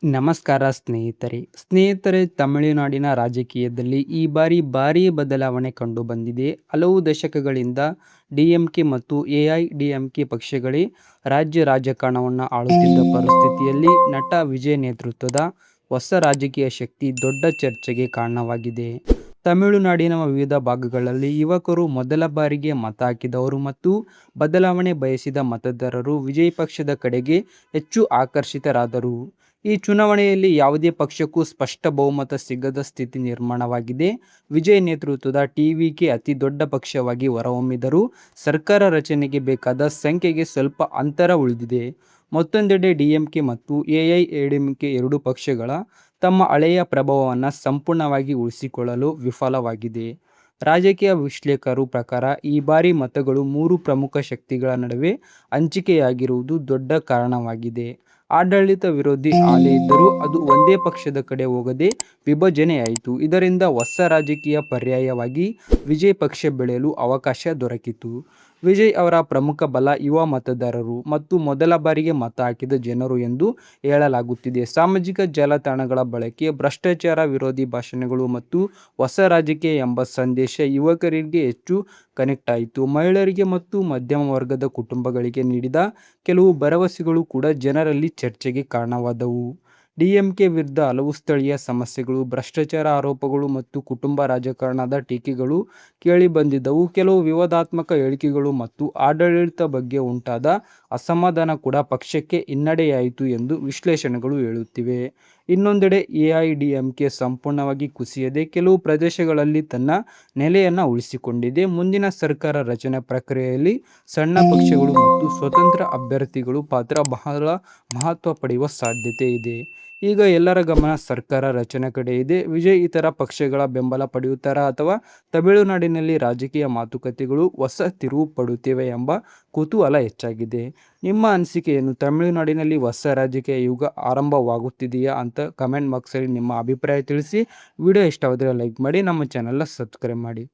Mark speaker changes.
Speaker 1: ನಮಸ್ಕಾರ ಸ್ನೇಹಿತರೆ, ತಮಿಳುನಾಡಿನ ರಾಜಕೀಯದಲ್ಲಿ ಈ ಬಾರಿ ಭಾರೀ ಬದಲಾವಣೆ ಕಂಡುಬಂದಿದೆ. ಹಲವು ದಶಕಗಳಿಂದ ಡಿಎಂಕೆ ಮತ್ತು ಎಐಡಿಎಂಕೆ ಪಕ್ಷಗಳೇ ರಾಜ್ಯ ರಾಜಕಾರಣವನ್ನು ಆಳುತ್ತಿದ್ದ ಪರಿಸ್ಥಿತಿಯಲ್ಲಿ ನಟ ವಿಜಯ್ ನೇತೃತ್ವದ ಹೊಸ ರಾಜಕೀಯ ಶಕ್ತಿ ದೊಡ್ಡ ಚರ್ಚೆಗೆ ಕಾರಣವಾಗಿದೆ. ತಮಿಳುನಾಡಿನ ವಿವಿಧ ಭಾಗಗಳಲ್ಲಿ ಯುವಕರು ಮೊದಲ ಬಾರಿಗೆ ಮತ ಹಾಕಿದವರು ಮತ್ತು ಬದಲಾವಣೆ ಬಯಸಿದ ಮತದಾರರು ವಿಜಯ್ ಪಕ್ಷದ ಕಡೆಗೆ ಹೆಚ್ಚು ಆಕರ್ಷಿತರಾದರು. ಈ ಚುನಾವಣೆಯಲ್ಲಿ ಯಾವುದೇ ಪಕ್ಷಕ್ಕೂ ಸ್ಪಷ್ಟ ಬಹುಮತ ಸಿಗದ ಸ್ಥಿತಿ ನಿರ್ಮಾಣವಾಗಿದೆ. ವಿಜಯ್ ನೇತೃತ್ವದ ಟಿವಿಕೆ ಅತಿ ದೊಡ್ಡ ಪಕ್ಷವಾಗಿ ಹೊರಹೊಮ್ಮಿದರೂ ಸರ್ಕಾರ ರಚನೆಗೆ ಬೇಕಾದ ಸಂಖ್ಯೆಗೆ ಸ್ವಲ್ಪ ಅಂತರ ಉಳಿದಿದೆ. ಮತ್ತೊಂದೆಡೆ ಡಿಎಂಕೆ ಮತ್ತು ಎಐಎಡಿಎಂಕೆ ಎರಡೂ ಪಕ್ಷಗಳ ತಮ್ಮ ಹಳೆಯ ಪ್ರಭಾವವನ್ನು ಸಂಪೂರ್ಣವಾಗಿ ಉಳಿಸಿಕೊಳ್ಳಲು ವಿಫಲವಾಗಿದೆ. ರಾಜಕೀಯ ವಿಶ್ಲೇಷಕರ ಪ್ರಕಾರ ಈ ಬಾರಿ ಮತಗಳು ಮೂರು ಪ್ರಮುಖ ಶಕ್ತಿಗಳ ನಡುವೆ ಹಂಚಿಕೆಯಾಗಿರುವುದು ದೊಡ್ಡ ಕಾರಣವಾಗಿದೆ. ಆಡಳಿತ ವಿರೋಧಿ ಅಲೆ ಇದ್ದರೂ ಅದು ಒಂದೇ ಪಕ್ಷದ ಕಡೆ ಹೋಗದೆ ವಿಭಜನೆಯಾಯಿತು. ಇದರಿಂದ ಹೊಸ ರಾಜಕೀಯ ಪರ್ಯಾಯವಾಗಿ ವಿಜಯ್ ಪಕ್ಷ ಬೆಳೆಯಲು ಅವಕಾಶ ದೊರಕಿತು. ವಿಜಯ್ ಅವರ ಪ್ರಮುಖ ಬಲ ಯುವ ಮತದಾರರು ಮತ್ತು ಮೊದಲ ಬಾರಿಗೆ ಮತ ಹಾಕಿದ ಜನರು ಎಂದು ಹೇಳಲಾಗುತ್ತಿದೆ. ಸಾಮಾಜಿಕ ಜಾಲತಾಣಗಳ ಬಳಕೆ, ಭ್ರಷ್ಟಾಚಾರ ವಿರೋಧಿ ಭಾಷಣಗಳು ಮತ್ತು ಹೊಸ ರಾಜಕೀಯ ಎಂಬ ಸಂದೇಶ ಯುವಕರಿಗೆ ಹೆಚ್ಚು ಕನೆಕ್ಟ್ ಆಯಿತು. ಮಹಿಳೆಯರಿಗೆ ಮತ್ತು ಮಧ್ಯಮ ವರ್ಗದ ಕುಟುಂಬಗಳಿಗೆ ನೀಡಿದ ಕೆಲವು ಭರವಸೆಗಳು ಕೂಡ ಜನರಲ್ಲಿ ಚರ್ಚೆಗೆ ಕಾರಣವಾದವು. ಡಿಎಂಕೆ ವಿರುದ್ಧ ಹಲವು ಸ್ಥಳೀಯ ಸಮಸ್ಯೆಗಳು, ಭ್ರಷ್ಟಾಚಾರ ಆರೋಪಗಳು ಮತ್ತು ಕುಟುಂಬ ರಾಜಕಾರಣದ ಟೀಕೆಗಳು ಕೇಳಿಬಂದಿದ್ದವು. ಕೆಲವು ವಿವಾದಾತ್ಮಕ ಹೇಳಿಕೆಗಳು ಮತ್ತು ಆಡಳಿತ ಬಗ್ಗೆ ಉಂಟಾದ ಅಸಮಾಧಾನ ಕೂಡ ಪಕ್ಷಕ್ಕೆ ಹಿನ್ನಡೆಯಾಯಿತು ಎಂದು ವಿಶ್ಲೇಷಣೆಗಳು ಹೇಳುತ್ತಿವೆ. ಇನ್ನೊಂದೆಡೆ ಎಐಡಿಎಂಕೆ ಸಂಪೂರ್ಣವಾಗಿ ಕುಸಿಯದೆ ಕೆಲವು ಪ್ರದೇಶಗಳಲ್ಲಿ ತನ್ನ ನೆಲೆಯನ್ನು ಉಳಿಸಿಕೊಂಡಿದೆ. ಮುಂದಿನ ಸರ್ಕಾರ ರಚನೆ ಪ್ರಕ್ರಿಯೆಯಲ್ಲಿ ಸಣ್ಣ ಪಕ್ಷಗಳು ಮತ್ತು ಸ್ವತಂತ್ರ ಅಭ್ಯರ್ಥಿಗಳ ಪಾತ್ರ ಬಹಳ ಮಹತ್ವ ಪಡೆಯುವ ಸಾಧ್ಯತೆ ಇದೆ. ಈಗ ಎಲ್ಲರ ಗಮನ ಸರ್ಕಾರ ರಚನೆ ಕಡೆ ಇದೆ. ವಿಜಯ್ ಇತರ ಪಕ್ಷಗಳ ಬೆಂಬಲ ಪಡೆಯುತ್ತಾರಾ ಅಥವಾ ತಮಿಳುನಾಡಿನಲ್ಲಿ ರಾಜಕೀಯ ಮಾತುಕತೆಗಳು ಹೊಸ ತಿರುವು ಪಡೆಯುತ್ತವೆ ಎಂಬ ಕುತೂಹಲ ಹೆಚ್ಚಾಗಿದೆ. ನಿಮ್ಮ ಅನಿಸಿಕೆ ಏನು? ತಮಿಳುನಾಡಿನಲ್ಲಿ ಹೊಸ ರಾಜಕೀಯ ಯುಗ ಆರಂಭವಾಗುತ್ತಿದೆಯಾ ಅಂತ ಕಮೆಂಟ್ ಬಾಕ್ಸಲ್ಲಿ ನಿಮ್ಮ ಅಭಿಪ್ರಾಯ ತಿಳಿಸಿ. ವಿಡಿಯೋ ಇಷ್ಟವಾದರೆ ಲೈಕ್ ಮಾಡಿ, ನಮ್ಮ ಚಾನೆಲ್ನ ಸಬ್ಸ್ಕ್ರೈಬ್ ಮಾಡಿ.